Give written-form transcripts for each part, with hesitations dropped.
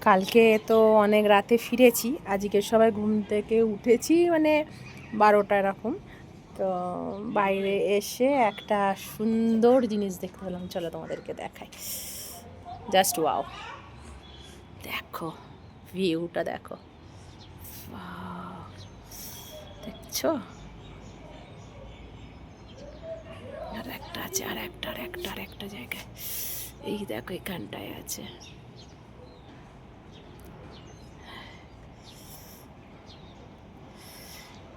কালকে তো অনেক রাতে ফিরেছি, আজকে সবাই ঘুম থেকে উঠেছি মানে 12টা এরকম। তো বাইরে এসে একটা সুন্দর জিনিস দেখতে পেলাম, চলো তোমাদেরকে দেখাই। জাস্ট ওয়াও, দেখো ভিউটা দেখো, Wow! দেখছো? আর একটা আছে, আর একটা জায়গায়, এই দেখো এখানটায় আছে।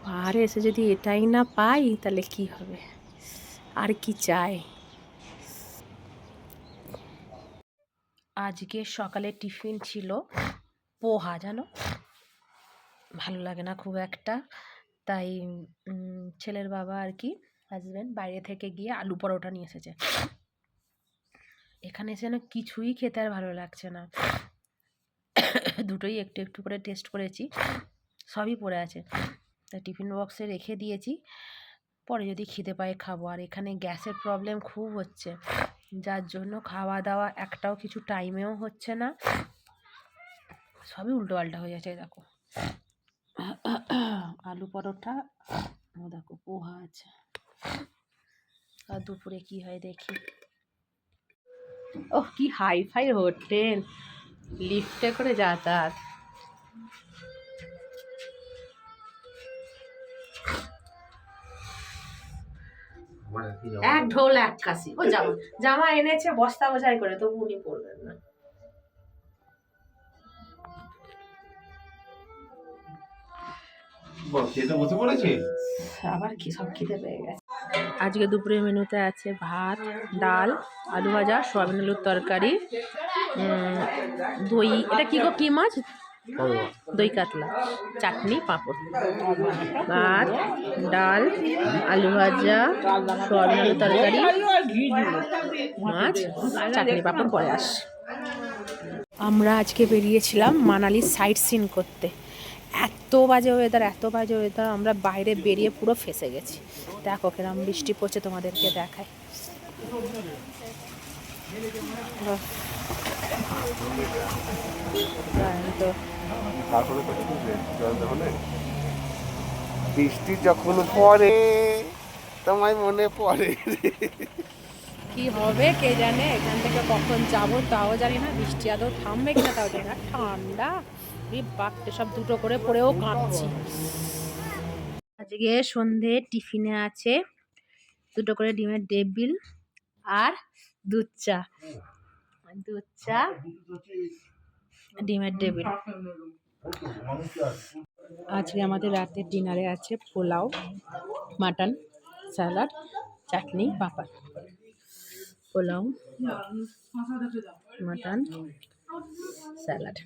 পাহাড়ে এসে যদি এটাই না পাই তাহলে কি হবে, আর কি চাই। আজকে সকালে টিফিন ছিল পোহা, জানো ভালো লাগে না খুব একটা, তাই ছেলের বাবা আর কি হাজব্যান্ড বাইরে থেকে গিয়ে আলু পরোটা নিয়ে এসেছে। এখানে এসে না কিছুই খেতে আর ভালো লাগছে না, দুটোই একটু একটু করে টেস্ট করেছি, সবই পড়ে আছে, তাই টিফিন বক্সে রেখে দিয়েছি, পরে যদি খিদে পায় খাবো। আর এখানে গ্যাসের প্রবলেম খুব হচ্ছে, যার জন্য খাওয়া দাওয়া একটাও কিছু টাইমেও হচ্ছে না, সবই উল্টোপাল্টা হয়ে যাচ্ছে। দেখো আলু পরোটা, দেখো পোহা আছে, আর দুপুরে কি হয় দেখি। ওহ, কি হাই ফাই হোটেল, লিফটে করে যাতায়াত। এক ঢোল এক কাশি। ও জামা জামা এনেছে বস্তা বোঝাই করে, তবু উনি পরবেন না। আবার কি সব খিদে পেয়ে গেছে। আজকে দুপুরের মেনুতে আছে ভাত, ডাল, আলু ভাজা, সয়াবিন আলুর তরকারি, দই, এটা কি গো, কি মাছ? দই কাতলা, চাটনি, পাঁপড়। ভাত, ডাল, আলু ভাজা, সয়াবিন আলুর তরকারি, মাছ, চাটনি, পাঁপড় পরে আস। আমরা আজকে বেরিয়েছিলাম মানালি সাইট সিন করতে। এত বাজে ওয়েদার, আমরা বাইরে বেরিয়ে পুরো ফেসে গেছি। দেখো কিরম বৃষ্টি পড়ছে, তোমাদেরকে দেখায়। তো বৃষ্টি যখন পড়ে তোমায় মনে পড়ে। কি হবে কে জানে, এখান থেকে কখন যাবো তাও জানি না, বৃষ্টি আদৌ থামবে কিনা তাও জানি না। ঠান্ডা বাপরে, সব দুটো করে পরেও কাঁপছি। আজকে সন্ধে টিফিনে আছে দুটো করে ডিমের টেবিল আর দুধ চা, ডিমের টেবিল। আজকে আমাদের রাতের ডিনারে আছে pulao, mutton, salad, chutney, papad. Pulao, mutton, salad.